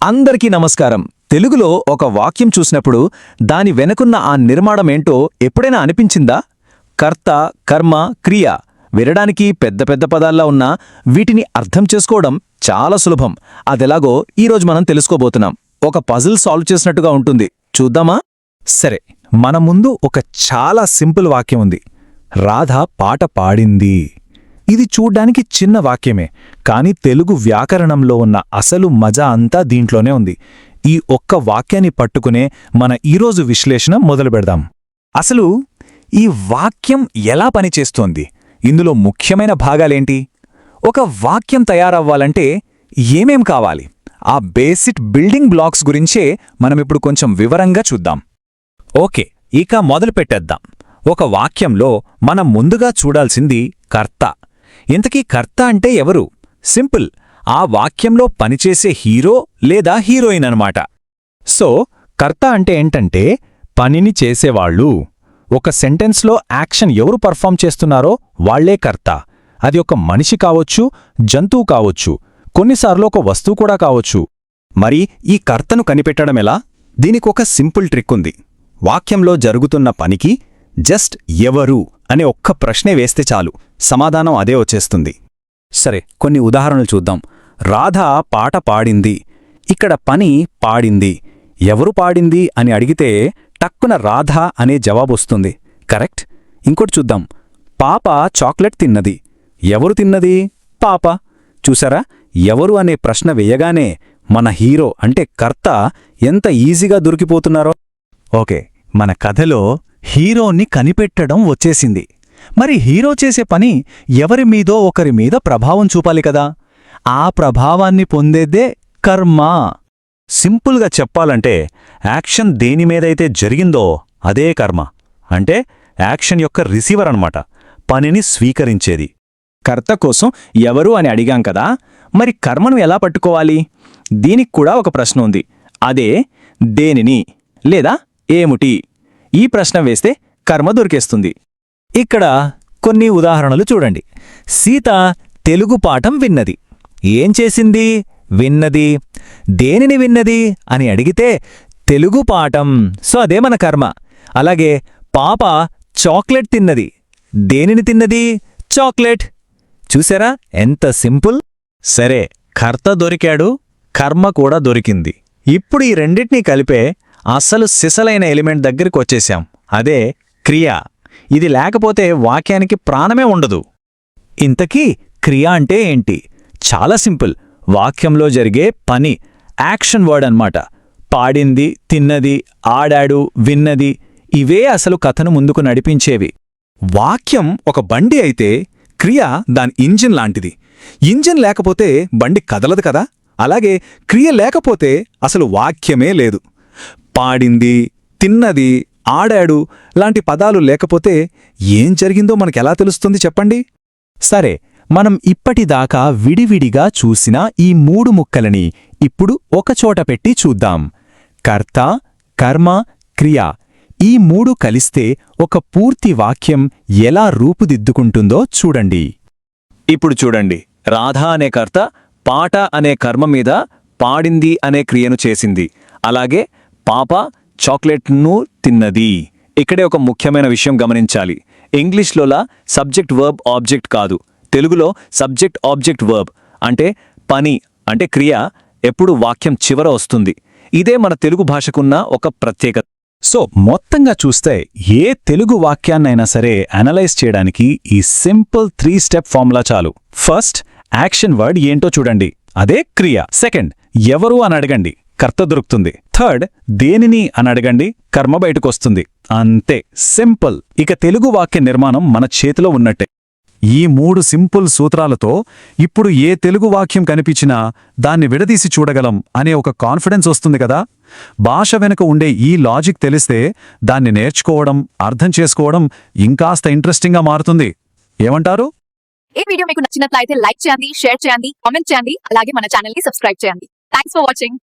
అందరికీ నమస్కారం. తెలుగులో ఒక వాక్యం చూసినప్పుడు దాని వెనుకున్న ఆ నిర్మాణమేంటో ఎప్పుడైనా అనిపించిందా? కర్త, కర్మ, క్రియ వినడానికి పెద్ద పెద్ద పదాల్లా ఉన్నా వీటిని అర్థం చేసుకోవడం చాలా సులభం. అదెలాగో ఈరోజు మనం తెలుసుకోబోతున్నాం. ఒక పజిల్ సాల్వ్ చేసినట్టుగా ఉంటుంది. చూద్దామా? సరే, మన ముందు ఒక చాలా సింపుల్ వాక్యం ఉంది. రాధ పాట పాడింది. ఇది చూడ్డానికి చిన్న వాక్యమే, కాని తెలుగు వ్యాకరణంలో ఉన్న అసలు మజా అంతా దీంట్లోనే ఉంది. ఈ ఒక్క వాక్యాన్ని పట్టుకునే మన ఈరోజు విశ్లేషణ మొదలుపెడదాం. అసలు ఈ వాక్యం ఎలా పనిచేస్తోంది? ఇందులో ముఖ్యమైన భాగాలేంటి? ఒక వాక్యం తయారవ్వాలంటే ఏమేం కావాలి? ఆ బేసిక్ బిల్డింగ్ బ్లాక్స్ గురించే మనమిప్పుడు కొంచెం వివరంగా చూద్దాం. ఓకే, ఇక మొదలుపెట్టేద్దాం. ఒక వాక్యంలో మనం ముందుగా చూడాల్సింది కర్త. ఇంతకీ కర్త అంటే ఎవరు? సింపుల్, ఆ వాక్యంలో పనిచేసే హీరో లేదా హీరోయిన్ అనమాట. సో కర్త అంటే ఏంటంటే పనిని చేసేవాళ్ళు. ఒక సెంటెన్స్లో యాక్షన్ ఎవరు పర్ఫామ్ చేస్తున్నారో వాళ్లే కర్త. అది ఒక మనిషి కావచ్చు, జంతువు కావచ్చు, కొన్నిసార్లు ఒక వస్తువు కూడా కావచ్చు. మరి ఈ కర్తను కనిపెట్టడమెలా? దీనికొక సింపుల్ ట్రిక్ ఉంది. వాక్యంలో జరుగుతున్న పనికి జస్ట్ ఎవరు అనే ఒక్క ప్రశ్నే వేస్తే చాలు, సమాధానం అదే వచ్చేస్తుంది. సరే, కొన్ని ఉదాహరణలు చూద్దాం. రాధ పాట పాడింది. ఇక్కడ పని పాడింది. ఎవరు పాడింది అని అడిగితే టక్కున రాధ అనే జవాబొస్తుంది. కరెక్ట్. ఇంకోటి చూద్దాం. పాప చాక్లెట్ తిన్నది. ఎవరు తిన్నది? పాప. చూసారా, ఎవరు అనే ప్రశ్న వేయగానే మన హీరో అంటే కర్త ఎంత ఈజీగా దొరికిపోతున్నారో. ఓకే, మన కథలో హీరోని కనిపెట్టడం వచ్చేసింది. మరి హీరో చేసే పని ఎవరి మీదో ఒకరి మీద ప్రభావం చూపాలి కదా. ఆ ప్రభావాన్ని పొందేదే కర్మ. సింపుల్గా చెప్పాలంటే యాక్షన్ దేనిమీదైతే జరిగిందో అదే కర్మ. అంటే యాక్షన్ యొక్క రిసీవర్ అన్నమాట, పనిని స్వీకరించేది. కర్త కోసం ఎవరు అని అడిగాం కదా, మరి కర్మను ఎలా పట్టుకోవాలి? దీనికి కూడా ఒక ప్రశ్న ఉంది. అదే దేనిని లేదా ఏముటి? ఈ ప్రశ్న వేస్తే కర్మ దొరికేస్తుంది. ఇక్కడ కొన్ని ఉదాహరణలు చూడండి. సీత తెలుగు పాఠం విన్నది. ఏం చేసింది? విన్నది. దేనిని విన్నది అని అడిగితే తెలుగు పాఠం. సో అదే మన కర్మ. అలాగే పాప చాక్లెట్ తిన్నది. దేనిని తిన్నది? చాక్లెట్. చూసారా ఎంత సింపుల్? సరే, కర్త దొరికాడు, కర్మ కూడా దొరికింది. ఇప్పుడు ఈ రెండింటినీ కలిపే అసలు సిసలైన ఎలిమెంట్ దగ్గరికి వచ్చేశాం. అదే క్రియ. ఇది లేకపోతే వాక్యానికి ప్రాణమే ఉండదు. ఇంతకీ క్రియ అంటే ఏంటి? చాలా సింపుల్. వాక్యంలో జరిగే పని, యాక్షన్ వర్డ్ అన్నమాట. పాడింది, తిన్నది, ఆడాడు, విన్నది, ఇవే అసలు కథను ముందుకు నడిపించేవి. వాక్యం ఒక బండి అయితే క్రియ దాని ఇంజిన్ లాంటిది. ఇంజిన్ లేకపోతే బండి కదలదు కదా. అలాగే క్రియ లేకపోతే అసలు వాక్యమే లేదు. పాడింది, తిన్నది, ఆడాడు లాంటి పదాలు లేకపోతే ఏం జరిగిందో మనకెలా తెలుస్తుంది చెప్పండి? సరే, మనం ఇప్పటిదాకా విడివిడిగా చూసిన ఈ మూడు ముక్కలని ఇప్పుడు ఒకచోట పెట్టి చూద్దాం. కర్త, కర్మ, క్రియ. ఈ మూడు కలిస్తే ఒక పూర్తి వాక్యం ఎలా రూపుదిద్దుకుంటుందో చూడండి. ఇప్పుడు చూడండి. రాధ అనే కర్త పాట అనే కర్మ మీద పాడింది అనే క్రియను చేసింది. అలాగే పాప చాక్లెట్ను తిన్నది. ఇక్కడే ఒక ముఖ్యమైన విషయం గమనించాలి. ఇంగ్లీష్లోలా సబ్జెక్ట్ వర్బ్ ఆబ్జెక్ట్ కాదు. తెలుగులో సబ్జెక్ట్ ఆబ్జెక్ట్ వర్బ్ అంటే పని అంటే క్రియ ఎప్పుడు వాక్యం చివర వస్తుంది. ఇదే మన తెలుగు భాషకున్న ఒక ప్రత్యేకత. సో మొత్తంగా చూస్తే ఏ తెలుగు వాక్యాన్నైనా సరే అనలైజ్ చేయడానికి ఈ సింపుల్ 3 స్టెప్ ఫార్ములా చాలు. ఫస్ట్, యాక్షన్ వర్డ్ ఏంటో చూడండి, అదే క్రియ. సెకండ్, ఎవరు అని అడగండి, కర్త దొరుకుతుంది. థర్డ్, దేనిని అని అడగండి, కర్మ బయటకొస్తుంది. అంతే, సింపుల్. ఇక తెలుగు వాక్య నిర్మాణం మన చేతిలో ఉన్నట్టే. ఈ 3 సింపుల్ సూత్రాలతో ఇప్పుడు ఏ తెలుగు వాక్యం కనిపించినా దాన్ని విడదీసి చూడగలం అనే ఒక కాన్ఫిడెన్స్ వస్తుంది కదా. భాష వెనుక ఉండే ఈ లాజిక్ తెలిస్తే దాన్ని నేర్చుకోవడం, అర్థం చేసుకోవడం ఇంకాస్త ఇంట్రెస్టింగ్గా మారుతుంది. ఏమంటారు? ఈ వీడియో మీకు నచ్చినట్లయితే లైక్ చేయండి, షేర్ చేయండి, కామెంట్ చేయండి. అలాగే మన ఛానల్ ని సబ్స్క్రైబ్ చేయండి. Thanks for watching.